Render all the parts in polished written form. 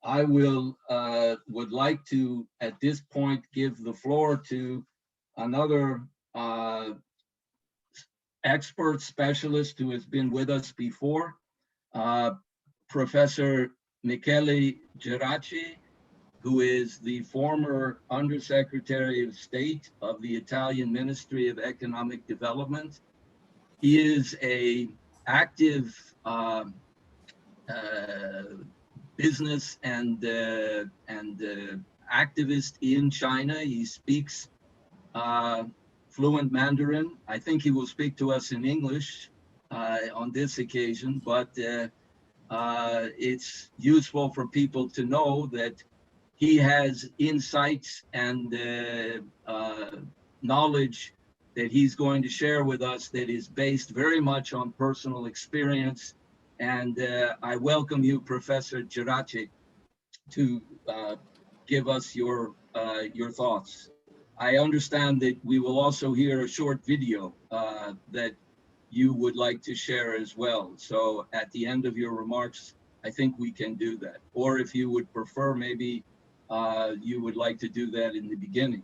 I would like to, at this point, give the floor to another expert specialist who has been with us before, uh, Professor Michele Geraci, who is the former Undersecretary of State of the Italian Ministry of Economic Development. He is a active uh, business and activist in China. He speaks uh, fluent Mandarin. I think he will speak to us in English on this occasion, but it's useful for people to know that he has insights and knowledge that he's going to share with us that is based very much on personal experience. And I welcome you, Professor Geraci, to give us your thoughts. I understand that we will also hear a short video that you would like to share as well. So at the end of your remarks, I think we can do that. Or if you would prefer, maybe you would like to do that in the beginning.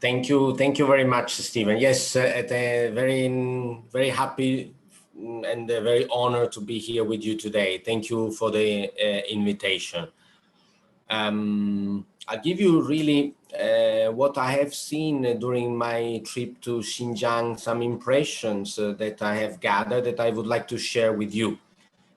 Thank you very much, Stephen. Yes, very happy and very honored to be here with you today. Thank you for the invitation. I'll give you really what I have seen during my trip to Xinjiang, some impressions that I have gathered that I would like to share with you.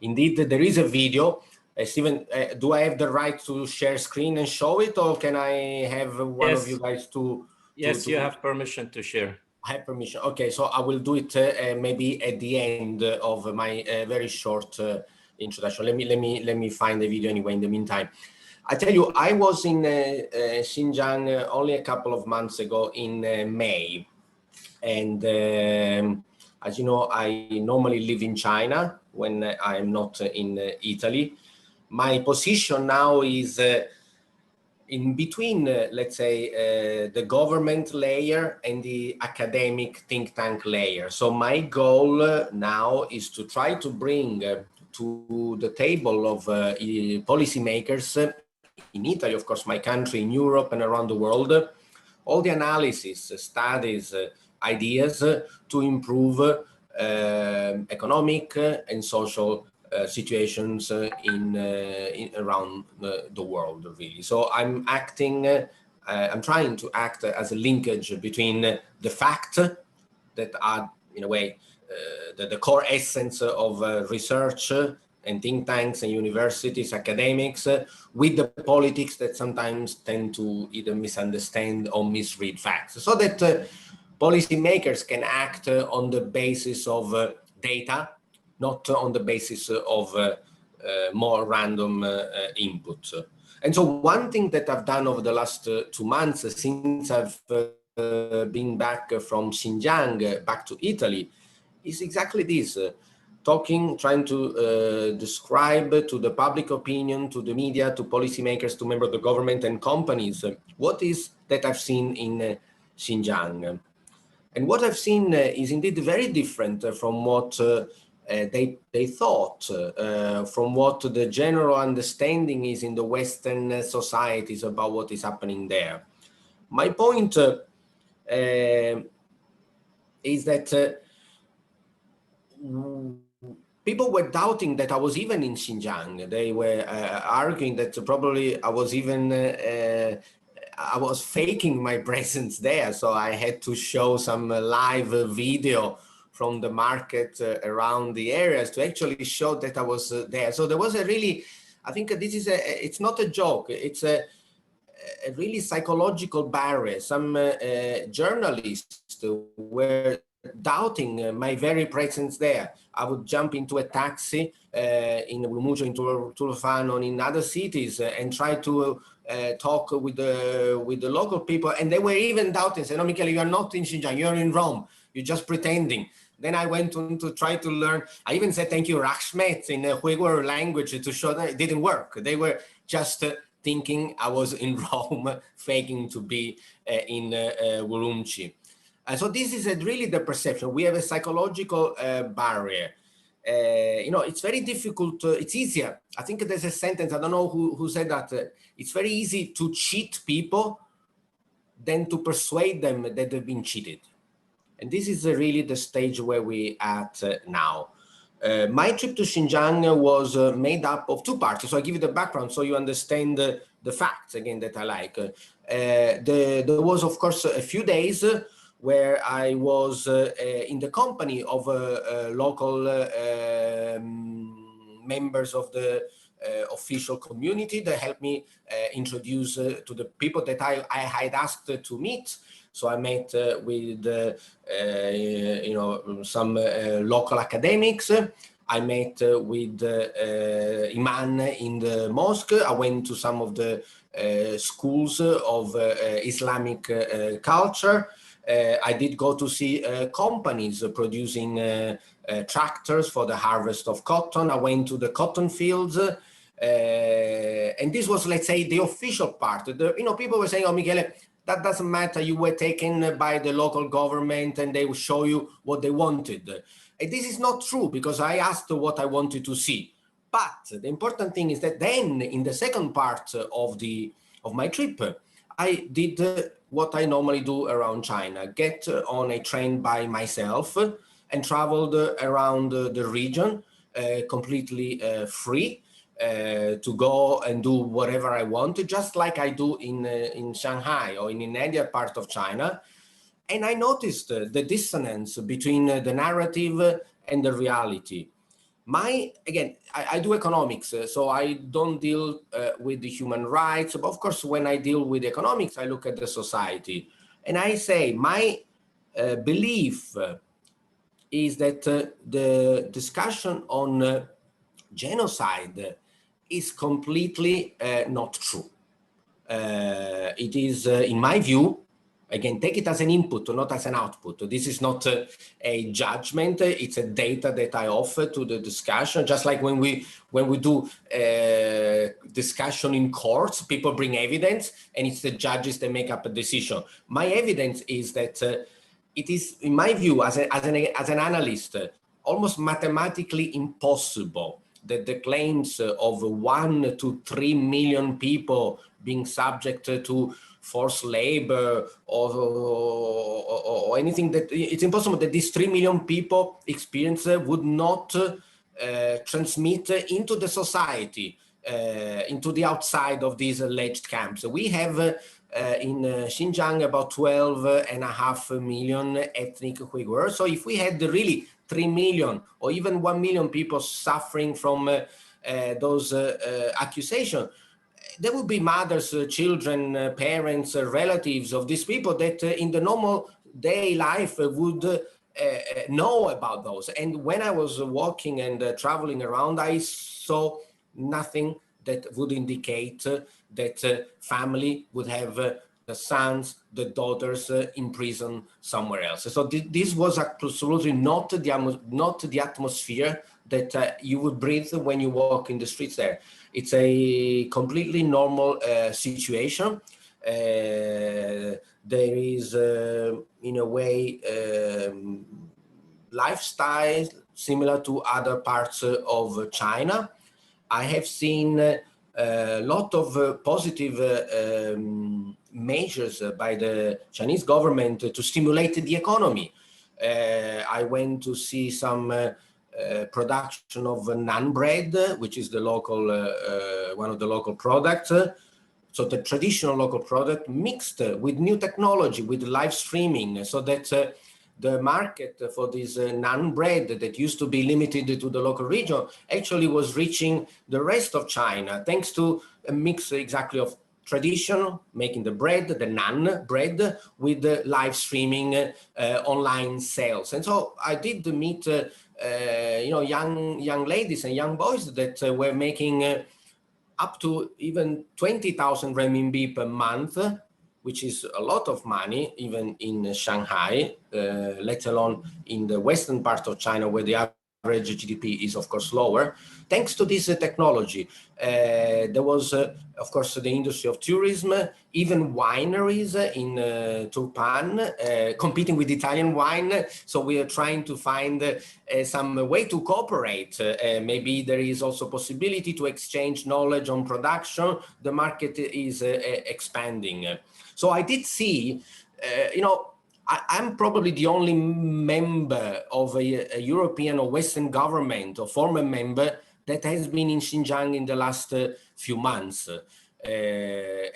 Indeed, there is a video. Stephen, do I have the right to share screen and show it, or can I have one of you guys to... Yes, you have permission to share. I have permission. Okay, so I will do it maybe at the end of my very short introduction. Let me find the video anyway in the meantime. I tell you, I was in Xinjiang only a couple of months ago in May. And as you know, I normally live in China when I am not in Italy. My position now is in between, let's say, the government layer and the academic think tank layer. So my goal now is to try to bring to the table of policymakers in Italy, of course, my country, in Europe and around the world, all the analysis, studies, ideas to improve economic and social situations in around the world, really. So I'm acting, I'm trying to act as a linkage between the facts that are, in a way, the core essence of research and think tanks and universities, academics, with the politics that sometimes tend to either misunderstand or misread facts, so that policymakers can act on the basis of data, not on the basis of more random input. And so one thing that I've done over the last 2 months since I've been back from Xinjiang back to Italy is exactly this. Trying to describe to the public opinion, to the media, to policymakers, to members of the government and companies, what is that I've seen in Xinjiang. And what I've seen is indeed very different from what they thought, from what the general understanding is in the Western societies about what is happening there. My point is that people were doubting that I was even in Xinjiang. They were arguing that probably I was even, I was faking my presence there. So I had to show some live video from the market around the areas to actually show that I was there. So there was a really, I think this is it's not a joke. It's a really psychological barrier. Some journalists were doubting my very presence there. I would jump into a taxi in Urumqi, in Turfan, in other cities and try to talk with the local people, and they were even doubting, saying, "No, Michele, you are not in Xinjiang, you are in Rome, you're just pretending." Then I went on to try to learn. I even said thank you, Rachmet, in the Uyghur language to show that it didn't work. They were just thinking I was in Rome, faking to be in Urumqi. So this is really the perception. We have a psychological barrier. it's very difficult. It's easier. I think there's a sentence, I don't know who said that. It's very easy to cheat people than to persuade them that they've been cheated. And this is really the stage where we're at now. My trip to Xinjiang was made up of two parts. So I give you the background so you understand the facts again that I like. There was, of course, a few days where I was in the company of local members of the official community that helped me introduce to the people that I had asked to meet. So I met with some local academics. I met with imam in the mosque. I went to some of the schools of Islamic culture. I did go to see companies producing tractors for the harvest of cotton. I went to the cotton fields. And this was, let's say, the official part. People were saying, oh, Michele, that doesn't matter. You were taken by the local government and they will show you what they wanted. And this is not true because I asked what I wanted to see. But the important thing is that then in the second part of my trip, I did what I normally do around China, get on a train by myself and traveled around the region completely free to go and do whatever I want, just like I do in Shanghai or in any other part of China. And I noticed the dissonance between the narrative and the reality. Again, I do economics, so I don't deal with the human rights. But of course, when I deal with economics, I look at the society. And I say my belief is that the discussion on genocide is completely not true. It is, in my view, again, take it as an input, not as an output. This is not a judgment. It's a data that I offer to the discussion. Just like when we do discussion in courts, people bring evidence, and it's the judges that make up a decision. My evidence is that it is, in my view, as an analyst, almost mathematically impossible that the claims of 1 to 3 million people being subject to forced labor or anything, that it's impossible that these 3 million people experience would not transmit into the society, into the outside of these alleged camps. We have in Xinjiang about 12.5 million ethnic Uyghurs. So if we had really 3 million or even 1 million people suffering from those accusations, there would be mothers, children, parents, relatives of these people that in the normal day life would know about those. And when I was walking and traveling around, I saw nothing that would indicate that family would have the sons, the daughters in prison somewhere else. So this was absolutely not the atmosphere that you would breathe when you walk in the streets there. It's a completely normal situation. There is, in a way, lifestyle similar to other parts of China. I have seen a lot of positive measures by the Chinese government to stimulate the economy. I went to see some production of naan bread, which is the local, one of the local products. So the traditional local product mixed with new technology, with live streaming, so that the market for this naan bread that used to be limited to the local region actually was reaching the rest of China, thanks to a mix exactly of traditional, making the bread, the naan bread, with the live streaming online sales. And so I did meet young ladies and young boys that were making up to even 20,000 renminbi per month, which is a lot of money, even in Shanghai, let alone in the western part of China, where the average GDP is of course lower. Thanks to this technology, there was of course the industry of tourism, even wineries in Turpan competing with Italian wine. So we are trying to find some way to cooperate. Maybe there is also possibility to exchange knowledge on production. The market is expanding. So I did see, I'm probably the only member of a European or Western government or former member that has been in Xinjiang in the last few months. I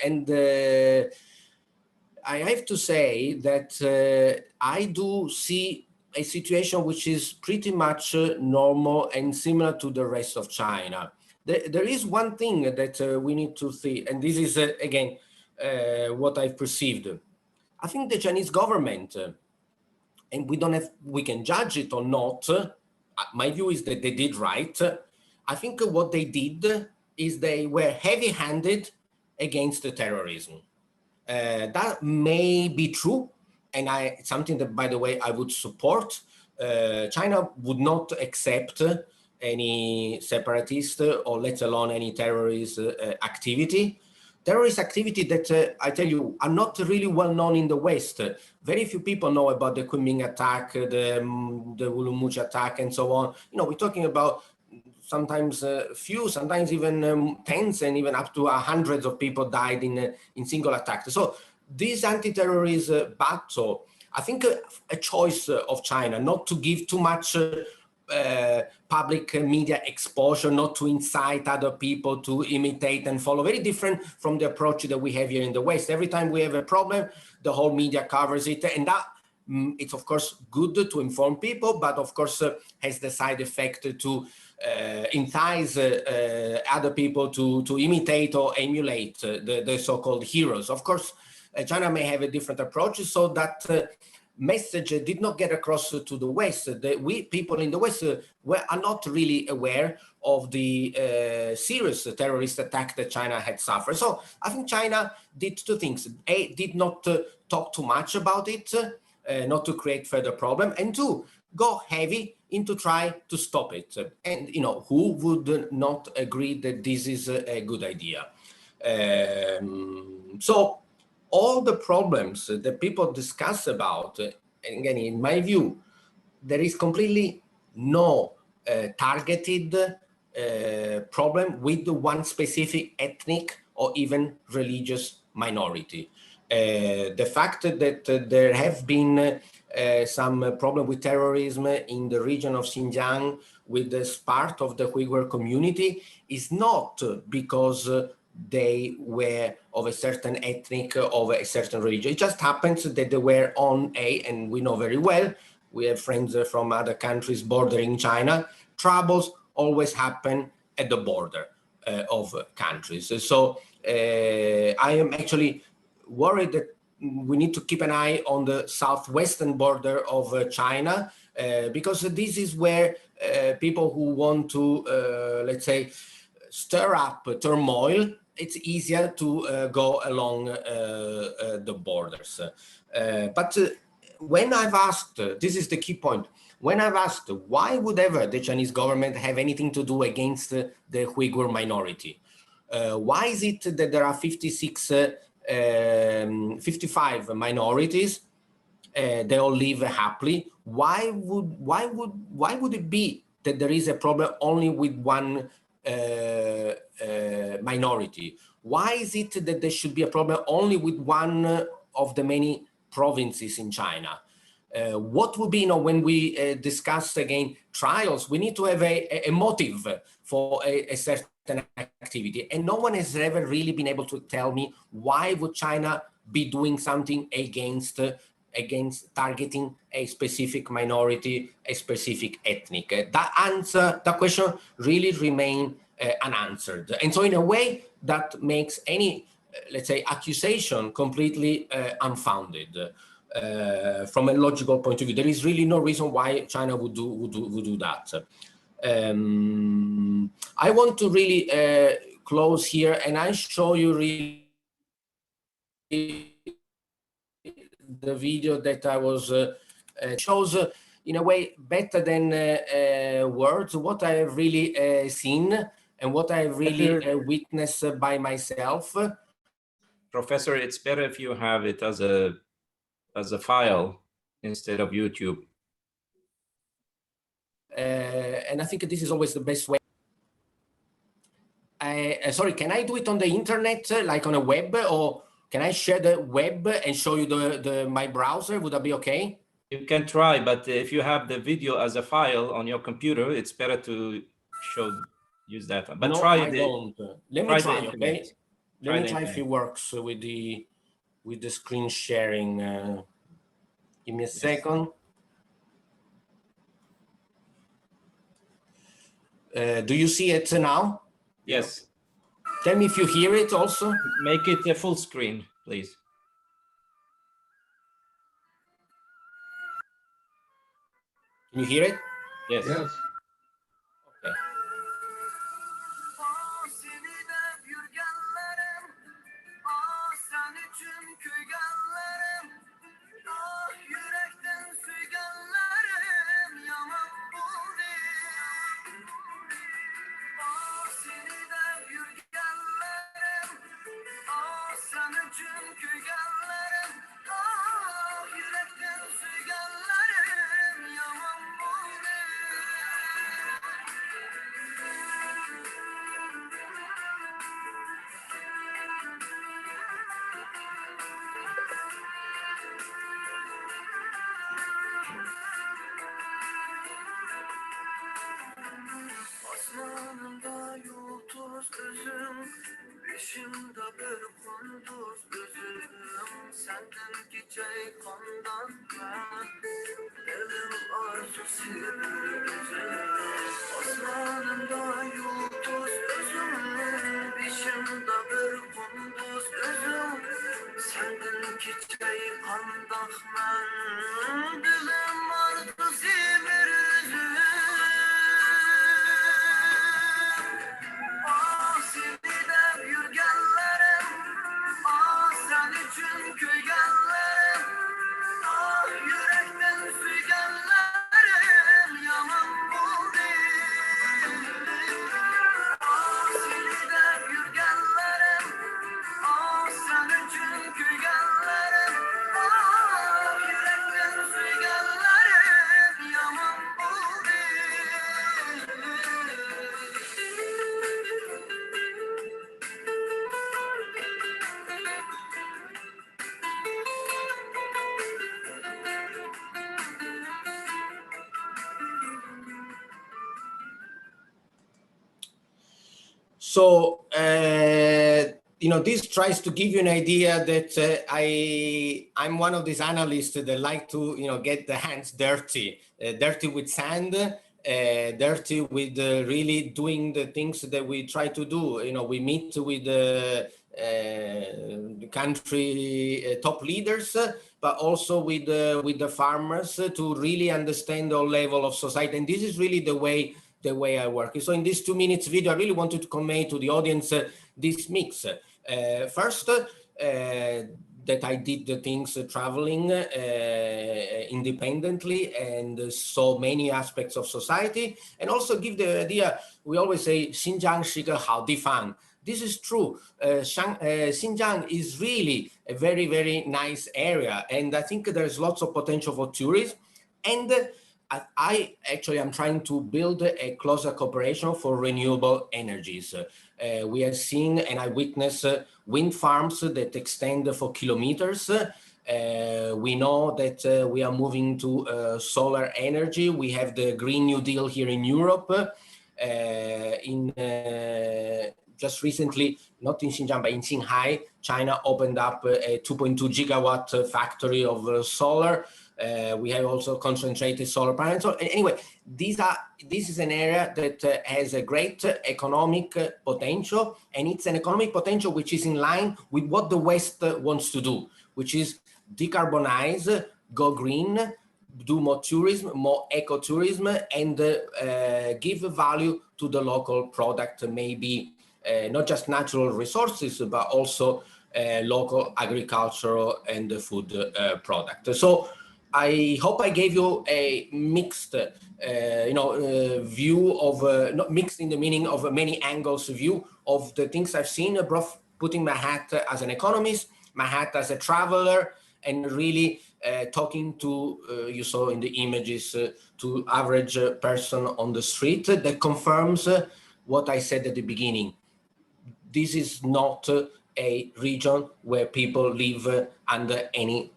have to say that I do see a situation which is pretty much normal and similar to the rest of China. There is one thing that we need to see, and this is, again, what I've perceived. I think the Chinese government, and we can judge it or not, my view is that they did right. I think what they did is they were heavy-handed against the terrorism. That may be true, and it's something that, by the way, I would support. China would not accept any separatist or let alone any terrorist activity. Terrorist activity that, I tell you, are not really well known in the West. Very few people know about the Kunming attack, the Urumqi attack, and so on. We're talking about sometimes few, sometimes even tens, and even up to hundreds of people died in single attacks. So this anti-terrorism battle, I think a choice of China not to give too much public media exposure, not to incite other people to imitate and follow. Very different from the approach that we have here in the West. Every time we have a problem, the whole media covers it, and that it's of course good to inform people, but of course has the side effect to entice other people to imitate or emulate the so-called heroes. Of course, China may have a different approach, so that message did not get across to the West. We people in the West are not really aware of the serious terrorist attack that China had suffered. So I think China did two things. A, did not talk too much about it, not to create further problem, and two, go heavy into try to stop it. And who would not agree that this is a good idea? So all the problems that people discuss about, and again, in my view, there is completely no targeted problem with one specific ethnic or even religious minority. The fact that there have been some problem with terrorism in the region of Xinjiang with this part of the Uyghur community is not because they were of a certain ethnic, of a certain religion. It just happens that they were on and we know very well, we have friends from other countries bordering China, troubles always happen at the border of countries. So I am actually worried that we need to keep an eye on the southwestern border of China, because this is where people who want to, let's say, stir up turmoil, it's easier to go along the borders. But when I've asked, this is the key point, when I've asked why would ever the Chinese government have anything to do against the Uyghur minority? Why is it that there are 55 minorities? They all live happily. Why would it be that there is a problem only with one minority? Why is it that there should be a problem only with one of the many provinces in China? What would be, when we discuss again trials, we need to have a motive for a certain activity, and no one has ever really been able to tell me why would China be doing something against targeting a specific minority, a specific ethnic. That question really remain unanswered, and so in a way that makes any, let's say, accusation completely unfounded. From a logical point of view, there is really no reason why China would do that. I want to really close here, and I show you really the video that I was shows in a way, better than words, what I have really seen and what I have really witnessed by myself. Professor, it's better if you have it as a file instead of YouTube. And I think this is always the best way. Sorry, can I do it on the internet, like on a web, or can I share the web and show you my browser? Would that be okay? You can try, but if you have the video as a file on your computer, it's better to use that one. But no, try I don't. Let me try, okay? Let me try if it works with the screen sharing. Give me a second. Do you see it now? Yes. Tell me if you hear it also. Make it a full screen, please. Can you hear it? Yes. Yes. Okay. Osmanımda yoltuz gözüm, peşimde bir kunduz gözüm. Senden geçey kandan ben, elim arzu sürüzüm. Osmanımda yoltuz gözüm, peşimde bir kunduz gözüm. Senden geçey kandan ben, elim arzu sürüzüm. So, this tries to give you an idea that I'm one of these analysts that like to, get the hands dirty, dirty with sand, dirty with really doing the things that we try to do. We meet with the country top leaders, but also with the farmers to really understand the level of society. And this is really the way I work. So in this 2 minutes video, I really wanted to convey to the audience this mix. First, that I did the things traveling independently and saw many aspects of society, and also give the idea, we always say, Xinjiang 是个好地方. This is true. Xinjiang is really a very, very nice area, and I think there's lots of potential for tourism. And I actually am trying to build a closer cooperation for renewable energies. We have seen and I witnessed wind farms that extend for kilometers. We know that we are moving to solar energy. We have the Green New Deal here in Europe. Just recently, not in Xinjiang, but in Shanghai, China opened up a 2.2 gigawatt factory of solar. We have also concentrated solar panels. So anyway, this is an area that has a great economic potential, and it's an economic potential which is in line with what the West wants to do, which is decarbonize, go green, do more tourism, more ecotourism, and give value to the local product, maybe not just natural resources, but also local agricultural and food product. So I hope I gave you a mixed, view of, not mixed in the meaning of many angles view of the things I've seen, putting my hat as an economist, my hat as a traveler, and really talking to, you saw in the images, to average person on the street that confirms what I said at the beginning. This is not a region where people live under any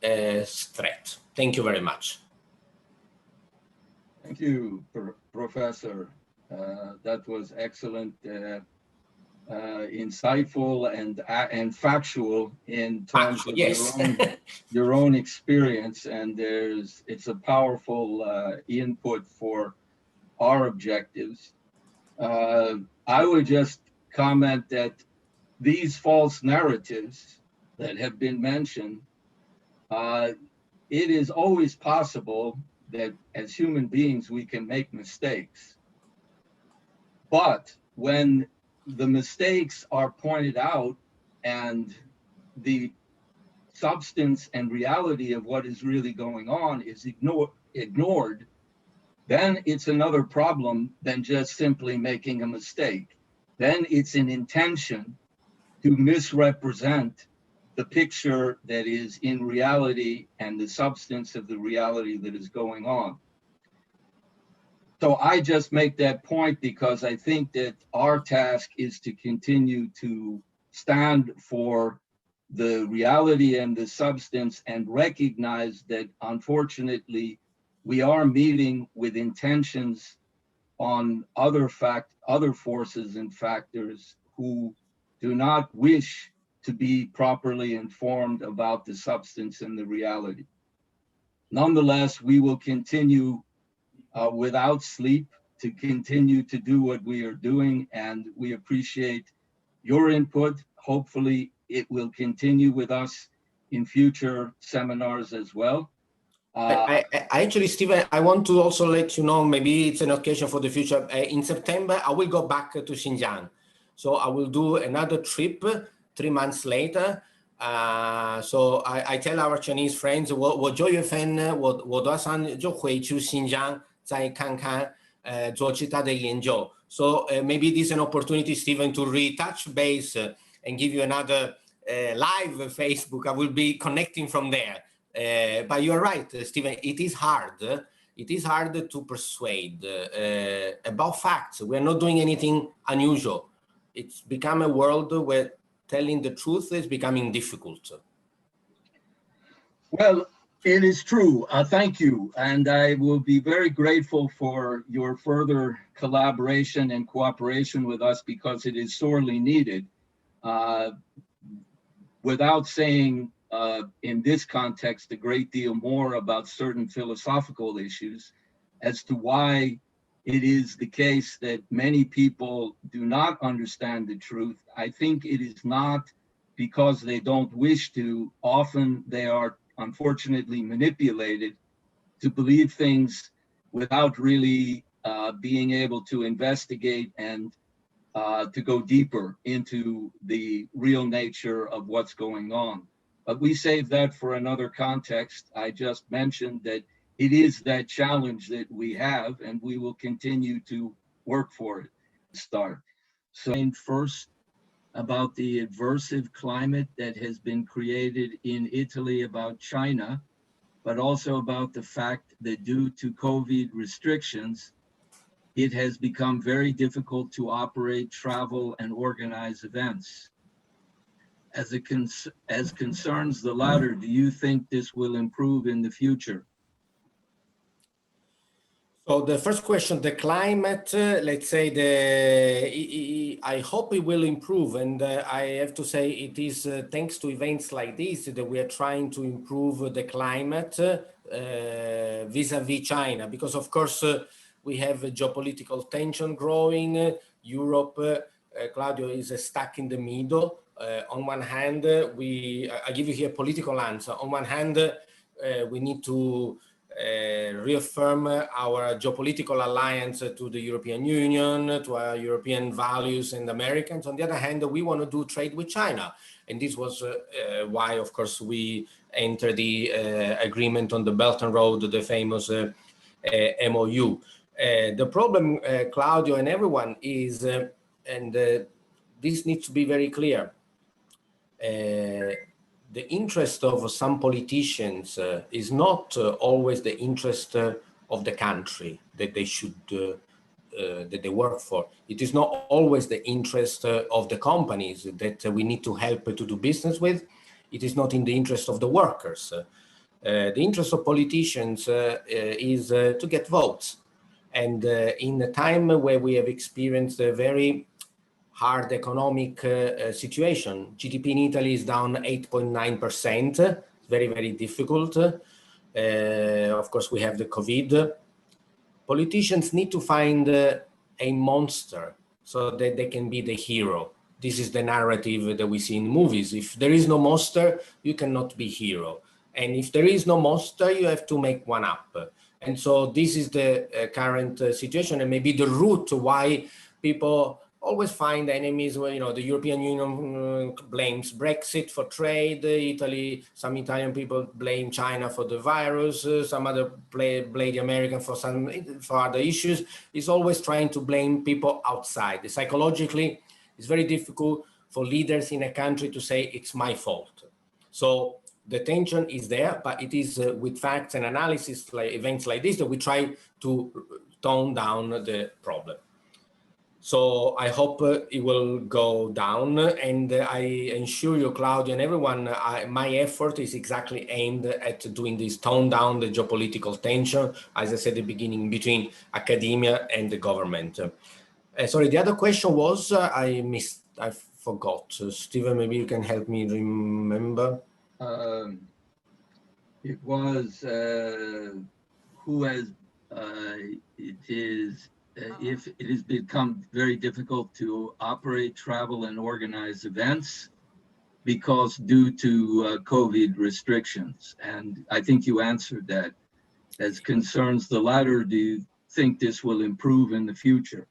threat. Thank you very much. Thank you, Professor. That was excellent, insightful, and factual in terms of yes. your own experience. And it's a powerful input for our objectives. I would just comment that these false narratives that have been mentioned, it is always possible that as human beings we can make mistakes. But when the mistakes are pointed out and the substance and reality of what is really going on is ignored, then it's another problem than just simply making a mistake. Then it's an intention to misrepresent the picture that is in reality and the substance of the reality that is going on. So I just make that point because I think that our task is to continue to stand for the reality and the substance and recognize that unfortunately we are meeting with intentions on other forces and factors who do not wish to be properly informed about the substance and the reality. Nonetheless, we will continue without sleep to continue to do what we are doing, and we appreciate your input. Hopefully, it will continue with us in future seminars as well. I actually, Stephen, I want to also let you know, maybe it's an occasion for the future. In September, I will go back to Xinjiang. So I will do another trip 3 months later. So I tell our Chinese friends, 我9月份呢，我打算就回去新疆，再看看做其他的研究. So maybe this is an opportunity, Stephen, to retouch base and give you another live Facebook. I will be connecting from there. But you're right, Stephen, it is hard. It is hard to persuade about facts. We're not doing anything unusual. It's become a world where telling the truth is becoming difficult. Well, it is true. Thank you. And I will be very grateful for your further collaboration and cooperation with us because it is sorely needed. Without saying in this context a great deal more about certain philosophical issues as to why it is the case that many people do not understand the truth. I think it is not because they don't wish to. Often they are unfortunately manipulated to believe things without really being able to investigate and to go deeper into the real nature of what's going on. But we save that for another context. I just mentioned that it is that challenge that we have, and we will continue to work for it. So first, about the adversive climate that has been created in Italy about China, but also about the fact that due to COVID restrictions, it has become very difficult to operate, travel, and organize events. As concerns the latter, do you think this will improve in the future? So the first question, the climate, let's say I hope it will improve. And I have to say it is thanks to events like this that we are trying to improve the climate vis-a-vis China, because of course we have a geopolitical tension growing. Europe, Claudio, is stuck in the middle. On one hand, I give you here a political answer. On one hand, we need to reaffirm our geopolitical alliance to the European Union, to our European values and Americans. On the other hand, we want to do trade with China. And this was why, of course, we entered the agreement on the Belt and Road, the famous MOU. The problem, Claudio and everyone, is, this needs to be very clear, the interest of some politicians is not always the interest of the country that they should that they work for. It is not always the interest of the companies that we need to help to do business with. It is not in the interest of the workers. The interest of politicians is to get votes. And in a time where we have experienced a very hard economic situation, GDP in Italy is down 8.9%, very, very difficult. Of course, we have the COVID. Politicians need to find a monster so that they can be the hero. This is the narrative that we see in movies. If there is no monster, you cannot be hero. And if there is no monster, you have to make one up. And so this is the current situation, and maybe the root why people always find enemies. Where, you know, the European Union blames Brexit for trade. Italy, some Italian people blame China for the virus. Some other blame the American for other issues. It's always trying to blame people outside. Psychologically, it's very difficult for leaders in a country to say it's my fault. So the tension is there, but it is with facts and analysis, like events like this, that we try to tone down the problem. So I hope it will go down, and I assure you, Claudio, and everyone, my effort is exactly aimed at doing this, tone down the geopolitical tension, as I said at the beginning, between academia and the government. Sorry, the other question was, I forgot. Stephen, maybe you can help me remember. It was who has, it is, if it has become very difficult to operate, travel, and organize events because due to COVID restrictions. And I think you answered that. As concerns the latter, do you think this will improve in the future?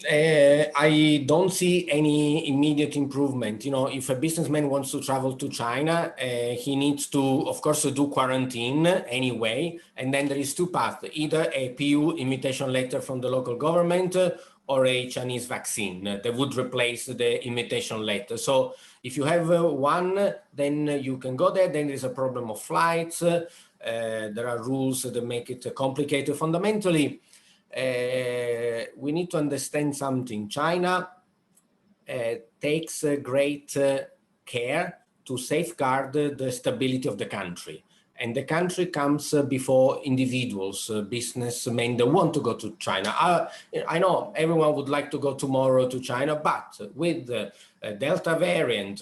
I don't see any immediate improvement. You know, if a businessman wants to travel to China, he needs to, of course, do quarantine anyway. And then there is two paths, either a PU invitation letter from the local government or a Chinese vaccine that would replace the invitation letter. So if you have one, then you can go there. Then there's a problem of flights. There are rules that make it complicated. Fundamentally, we need to understand something. China takes great care to safeguard the stability of the country. And the country comes before individuals, businessmen that want to go to China. I know everyone would like to go tomorrow to China, but with the Delta variant,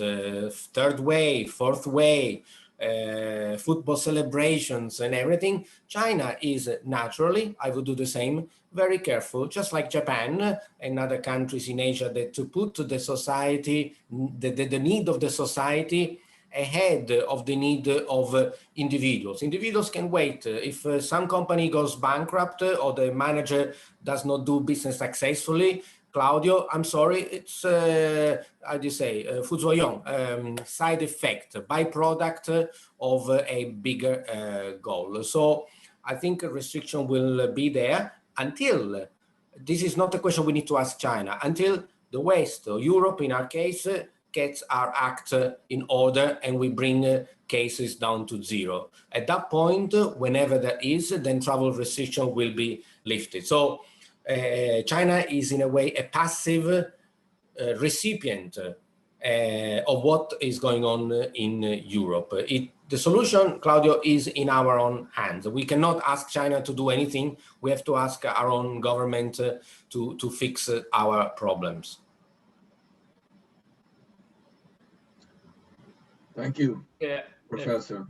third wave, fourth wave, football celebrations and everything, China is naturally, I would do the same, very careful, just like Japan and other countries in Asia, that to put the society, the need of the society ahead of the need of individuals. Individuals can wait. If some company goes bankrupt or the manager does not do business successfully, Claudio, I'm sorry, it's, how do you say, side effect, byproduct of a bigger goal. So I think a restriction will be there until, this is not a question we need to ask China, until the West, or Europe in our case, gets our act in order and we bring cases down to zero. At that point, whenever that is, then travel restriction will be lifted. So China is in a way a passive recipient of what is going on in Europe. The solution, Claudio, is in our own hands. We cannot ask China to do anything. We have to ask our own government to fix our problems. Thank you, Yeah. Professor.